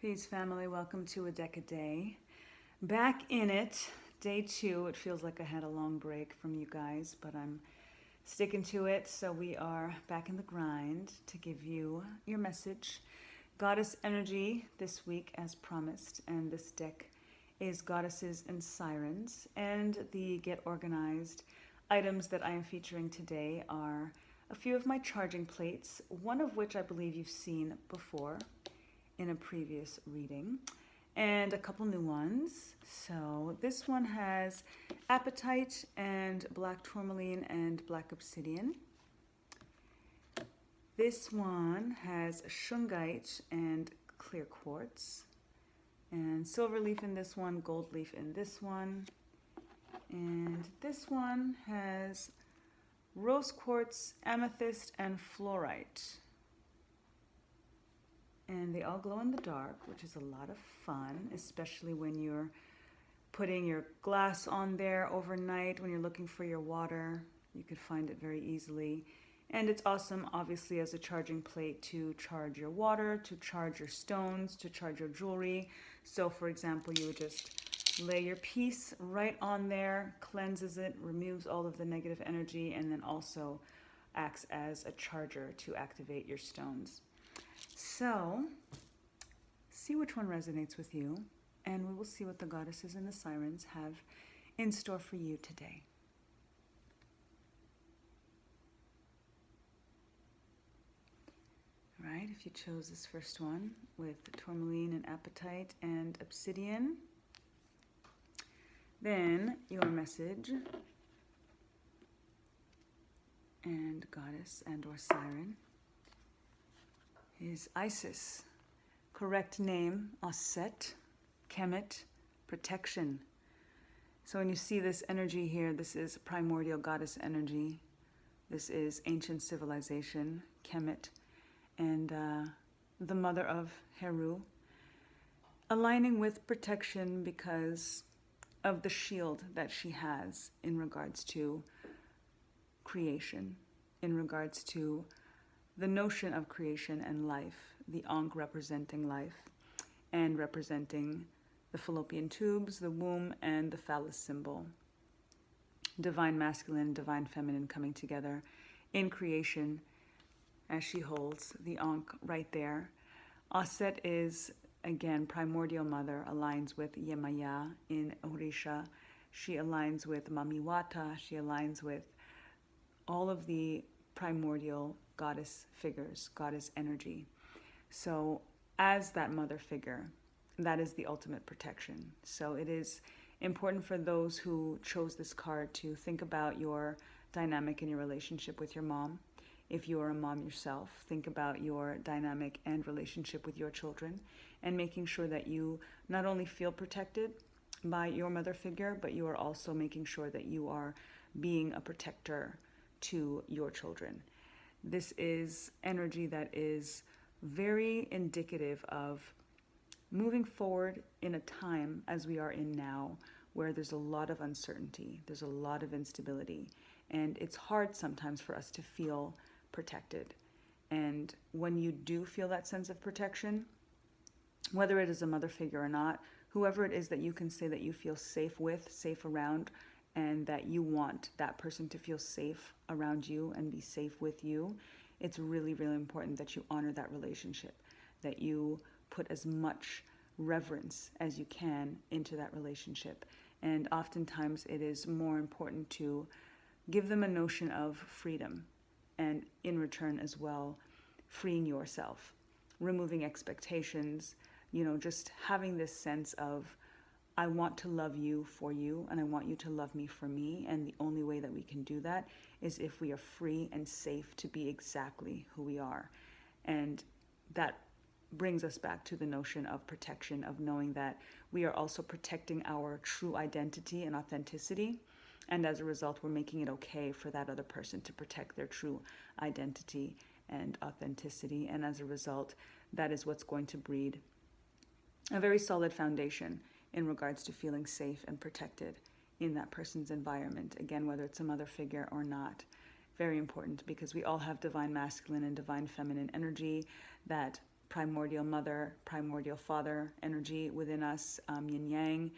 Peace, family. Welcome to A Deck a Day. Back in it, day 2. It feels like I had a long break from you guys, but I'm sticking to it. So we are back in the grind to give you your message. Goddess energy this week, as promised, and this deck is Goddesses and Sirens. And the Get Organized items that I am featuring today are a few of my charging plates, one of which I believe you've seen before in a previous reading, and a couple new ones. So this one has apatite and black tourmaline and black obsidian. This one has shungite and clear quartz, and silver leaf in this one, gold leaf in this one, and this one has rose quartz, amethyst, and fluorite. And they all glow in the dark, which is a lot of fun, especially when you're putting your glass on there overnight, when you're looking for your water. You could find it very easily. And it's awesome, obviously, as a charging plate to charge your water, to charge your stones, to charge your jewelry. So, for example, you would just lay your piece right on there, cleanses it, removes all of the negative energy, and then also acts as a charger to activate your stones. So, see which one resonates with you, and we will see what the goddesses and the sirens have in store for you today. All right, if you chose this first one with tourmaline and apatite and obsidian, then your message and goddess and or siren is Isis. Correct name, Aset, Kemet, protection. So when you see this energy here, this is primordial goddess energy. This is ancient civilization, Kemet, and the mother of Heru, aligning with protection because of the shield that she has in regards to creation, in regards to the notion of creation and life, the Ankh representing life and representing the fallopian tubes, the womb, and the phallus symbol. Divine masculine, divine feminine coming together in creation as she holds the Ankh right there. Aset is, again, primordial mother, aligns with Yemaya in Orisha. She aligns with Mamiwata. She aligns with all of the primordial goddess figures, goddess energy. So as that mother figure, that is the ultimate protection. So it is important for those who chose this card to think about your dynamic in your relationship with your mom. If you are a mom yourself, think about your dynamic and relationship with your children and making sure that you not only feel protected by your mother figure, but you are also making sure that you are being a protector to your children. This is energy that is very indicative of moving forward in a time as we are in now, where there's a lot of uncertainty, there's a lot of instability, and it's hard sometimes for us to feel protected. And when you do feel that sense of protection, whether it is a mother figure or not, whoever it is that you can say that you feel safe with, safe around, and that you want that person to feel safe around you and be safe with you, it's really, really important that you honor that relationship, that you put as much reverence as you can into that relationship. And oftentimes it is more important to give them a notion of freedom, and in return as well, freeing yourself, removing expectations, just having this sense of, I want to love you for you, and I want you to love me for me. And the only way that we can do that is if we are free and safe to be exactly who we are. And that brings us back to the notion of protection, of knowing that we are also protecting our true identity and authenticity. And as a result, we're making it okay for that other person to protect their true identity and authenticity. And as a result, that is what's going to breed a very solid foundation in regards to feeling safe and protected in that person's environment. Again, whether it's a mother figure or not. Very important, because we all have divine masculine and divine feminine energy that primordial mother, primordial father energy within us, yin yang.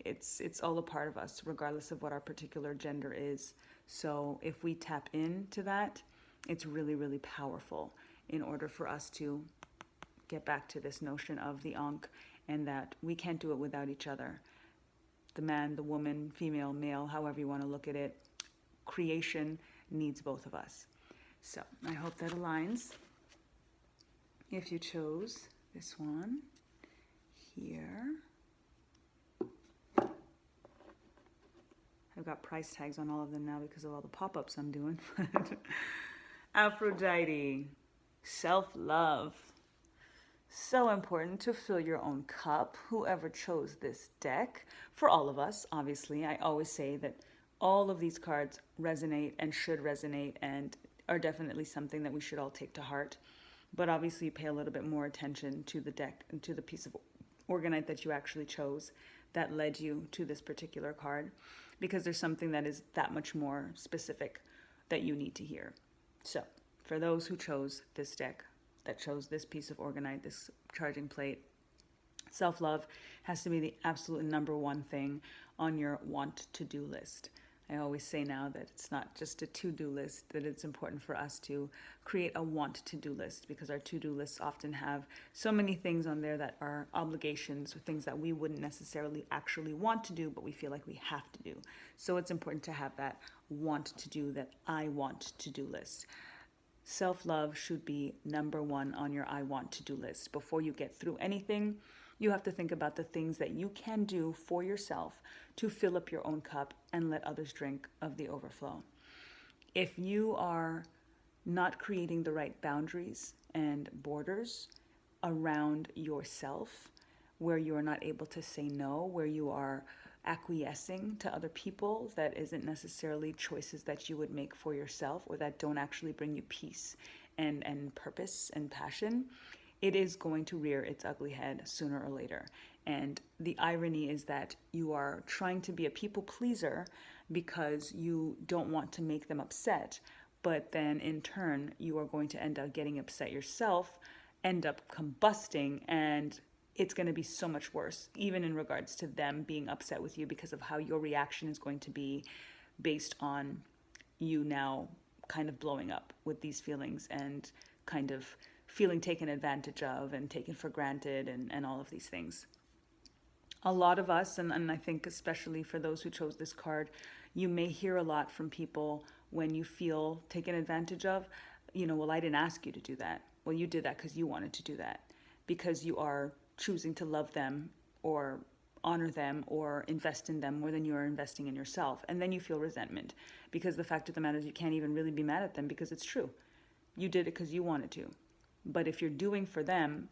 It's all a part of us, regardless of what our particular gender is. So if we tap into that, it's really, really powerful in order for us to get back to this notion of the Ankh, and that we can't do it without each other. The man, the woman, female, male, however you want to look at it, creation needs both of us. So I hope that aligns. If you chose this one here, I've got price tags on all of them now because of all the pop-ups I'm doing. Aphrodite, self-love. So important to fill your own cup. Whoever chose this deck, for all of us, obviously, I always say that all of these cards resonate and should resonate and are definitely something that we should all take to heart. But obviously pay a little bit more attention to the deck and to the piece of Orgonite that you actually chose that led you to this particular card, because there's something that is that much more specific that you need to hear. So for those who chose this deck, that chose this piece of Orgonite, this charging plate, self-love has to be the absolute number one thing on your want to-do list. I always say now that it's not just a to-do list, that it's important for us to create a want to-do list, because our to-do lists often have so many things on there that are obligations or things that we wouldn't necessarily actually want to do, but we feel like we have to do. So it's important to have that want to do, that I want to-do list. Self-love should be number one on your I want to-do list. Before you get through anything, you have to think about the things that you can do for yourself to fill up your own cup and let others drink of the overflow. If you are not creating the right boundaries and borders around yourself, where you are not able to say no, where you are acquiescing to other people that isn't necessarily choices that you would make for yourself, or that don't actually bring you peace and purpose and passion, it is going to rear its ugly head sooner or later. And the irony is that you are trying to be a people pleaser because you don't want to make them upset, but then in turn you are going to end up getting upset yourself, end up combusting, and it's going to be so much worse, even in regards to them being upset with you, because of how your reaction is going to be based on you now kind of blowing up with these feelings and kind of feeling taken advantage of and taken for granted and all of these things. A lot of us, and I think especially for those who chose this card, you may hear a lot from people when you feel taken advantage of, well, I didn't ask you to do that. Well, you did that because you wanted to do that, because you are choosing to love them or honor them or invest in them more than you are investing in yourself. And then you feel resentment, because the fact of the matter is you can't even really be mad at them, because it's true. You did it because you wanted to. But if you're doing for them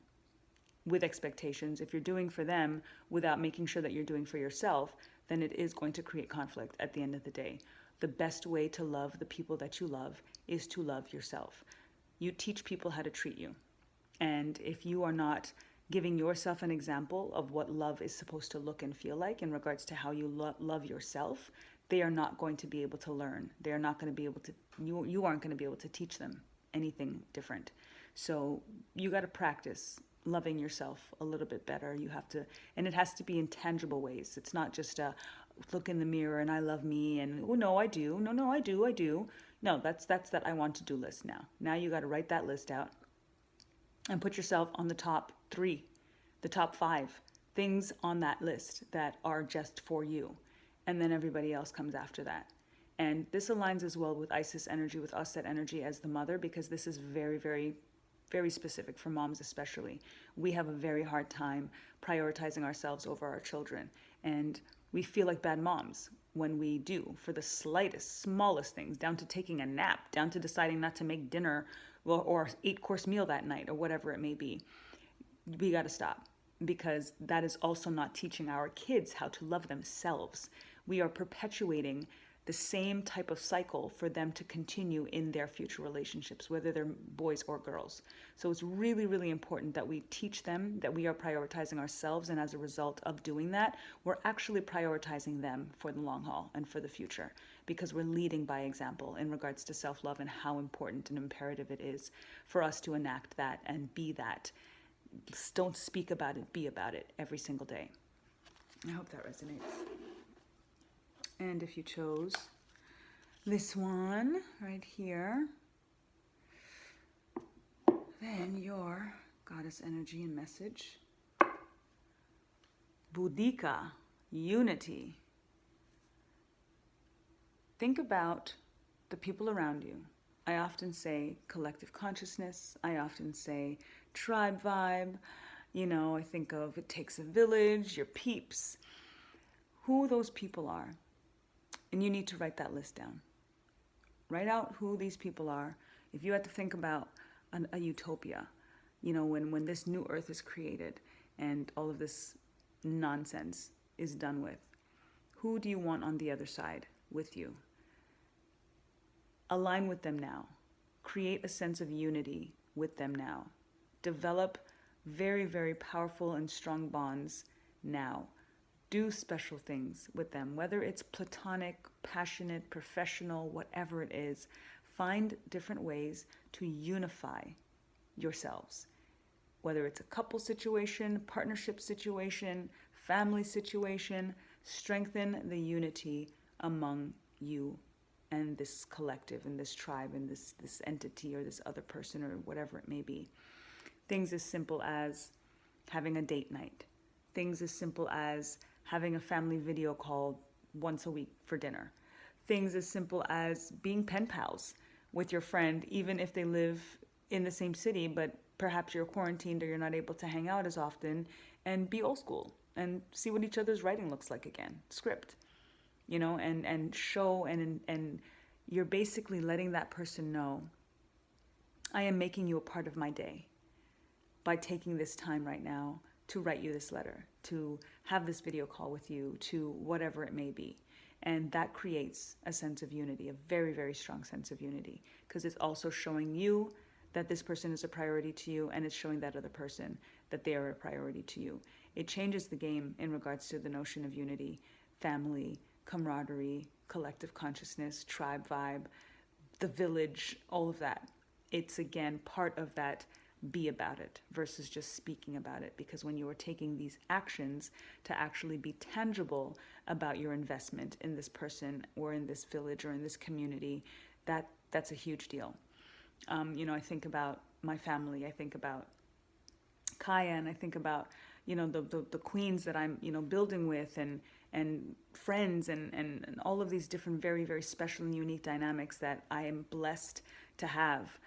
with expectations, if you're doing for them without making sure that you're doing for yourself, then it is going to create conflict at the end of the day. The best way to love the people that you love is to love yourself. You teach people how to treat you. And if you are not giving yourself an example of what love is supposed to look and feel like in regards to how you love yourself, they are not going to be able to learn. They are not going to be able to, you aren't going to be able to teach them anything different. So you got to practice loving yourself a little bit better. You have to, and it has to be in tangible ways. It's not just a look in the mirror and I love me and, oh no, I do. No, I do. No, that's that I want to do list now. Now you got to write that list out and put yourself on the top 3, the top 5 things on that list that are just for you. And then everybody else comes after that. And this aligns as well with Isis energy, with Aset energy as the mother, because this is very, very, very specific for moms especially. We have a very hard time prioritizing ourselves over our children. And we feel like bad moms when we do, for the slightest, smallest things, down to taking a nap, down to deciding not to make dinner or 8-course meal that night, or whatever it may be. We got to stop, because that is also not teaching our kids how to love themselves. We are perpetuating the same type of cycle for them to continue in their future relationships, whether they're boys or girls. So it's really, really important that we teach them that we are prioritizing ourselves, and as a result of doing that, we're actually prioritizing them for the long haul and for the future, because we're leading by example in regards to self-love and how important and imperative it is for us to enact that and be that. Don't speak about it, be about it every single day. I hope that resonates. And if you chose this one right here, then your goddess energy and message, Boudica, unity. Think about the people around you. I often say collective consciousness. I often say tribe vibe. You know, I think of it takes a village, your peeps, who those people are. And you need to write that list down. Write out who these people are. If you had to think about a utopia, you know, when this new earth is created and all of this nonsense is done with, who do you want on the other side with you? Align with them now. Create a sense of unity with them now. Develop very, very powerful and strong bonds now. Do special things with them, whether it's platonic, passionate, professional, whatever it is. Find different ways to unify yourselves. Whether it's a couple situation, partnership situation, family situation, strengthen the unity among you and this collective and this tribe and this entity or this other person or whatever it may be. Things as simple as having a date night. Things as simple as having a family video call once a week for dinner. Things as simple as being pen pals with your friend, even if they live in the same city, but perhaps you're quarantined or you're not able to hang out as often, and be old school and see what each other's writing looks like again, script, you know, and show, and you're basically letting that person know, I am making you a part of my day by taking this time right now to write you this letter, to have this video call with you, to whatever it may be. And that creates a sense of unity, a very, very strong sense of unity, because it's also showing you that this person is a priority to you, and it's showing that other person that they are a priority to you. It changes the game in regards to the notion of unity, family, camaraderie, collective consciousness, tribe vibe, the village, all of that. It's again part of that be about it versus just speaking about it, because when you are taking these actions to actually be tangible about your investment in this person or in this village or in this community, that's a huge deal. You know, I think about my family, I think about Kaya, and I think about, you know, the queens that I'm, you know, building with, and friends, and all of these different very, very special and unique dynamics that I am blessed to have.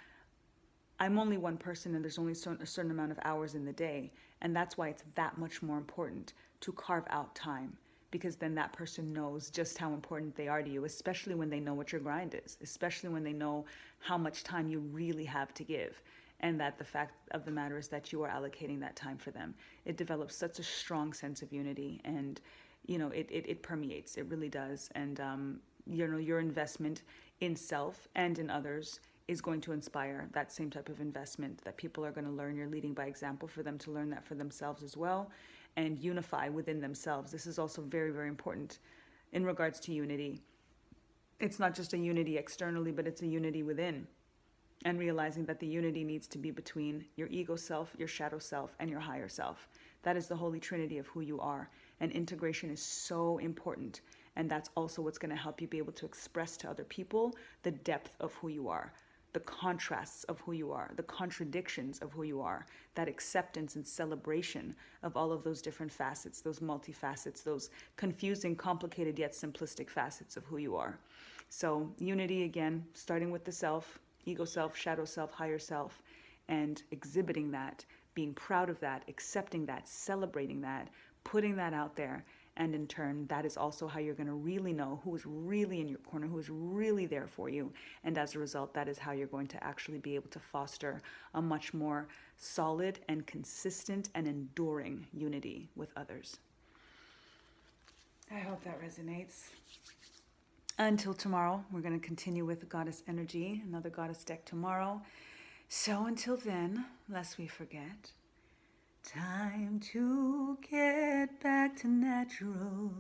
I'm only one person, and there's only a certain amount of hours in the day, and that's why it's that much more important to carve out time, because then that person knows just how important they are to you, especially when they know what your grind is, especially when they know how much time you really have to give, and that the fact of the matter is that you are allocating that time for them. It develops such a strong sense of unity, and you know, it permeates, it really does. And you know, your investment in self and in others is going to inspire that same type of investment that people are going to learn. You're leading by example for them to learn that for themselves as well, and unify within themselves. This is also very, very important in regards to unity. It's not just a unity externally, but it's a unity within, and realizing that the unity needs to be between your ego self, your shadow self, and your higher self. That is the holy trinity of who you are, and integration is so important. And that's also what's going to help you be able to express to other people the depth of who you are, the contrasts of who you are, the contradictions of who you are, that acceptance and celebration of all of those different facets, those multifacets, those confusing, complicated, yet simplistic facets of who you are. So unity, again, starting with the self, ego self, shadow self, higher self, and exhibiting that, being proud of that, accepting that, celebrating that, putting that out there. And in turn, that is also how you're going to really know who is really in your corner, who is really there for you. And as a result, that is how you're going to actually be able to foster a much more solid and consistent and enduring unity with others. I hope that resonates. Until tomorrow, we're going to continue with Goddess Energy, another Goddess deck tomorrow. So until then, lest we forget, time to get back to natural.